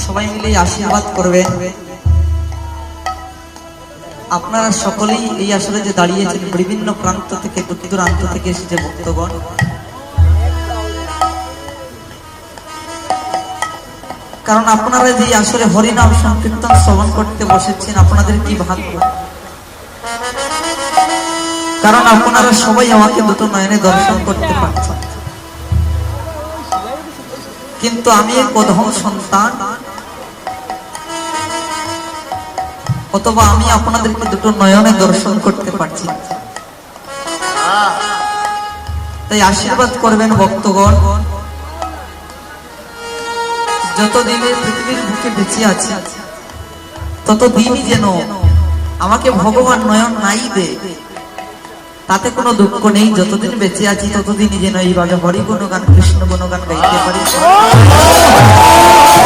সবাই মিলে আশীর্বাদ করবেন। আপনারা সকলেই এই আসরে যে দাঁড়িয়েছেন বিভিন্ন প্রান্ত থেকে, দূর দূরান্ত থেকে এসেছে ভক্তগণ। কারণ আপনারা যে আসরে হরিনাম সংকীর্তন শ্রবণ করতে বসেছেন, আপনাদের কি ভাগ্য। কারণ আপনারা সবাই আমাকে দুটো নয়নে দর্শন করতে পারছেন, কিন্তু আমি এক অধম সন্তান, অথবা আমি আপনাদেরকে দুটো নয়নে দর্শন করতে পারছি। তাই আশীর্বাদ করবেন ভক্তগণ। যতদিনে পৃথিবীর বুকে বেঁচে আছে ততদিনই যেন আমাকে ভগবান নয়ন নাই দে, তাতে কোনো দুঃখ নেই। যতদিন বেঁচে আছি ততদিনই যেন এইভাবে হরি গুণগান, কৃষ্ণ গুণগান গাইতে পারি।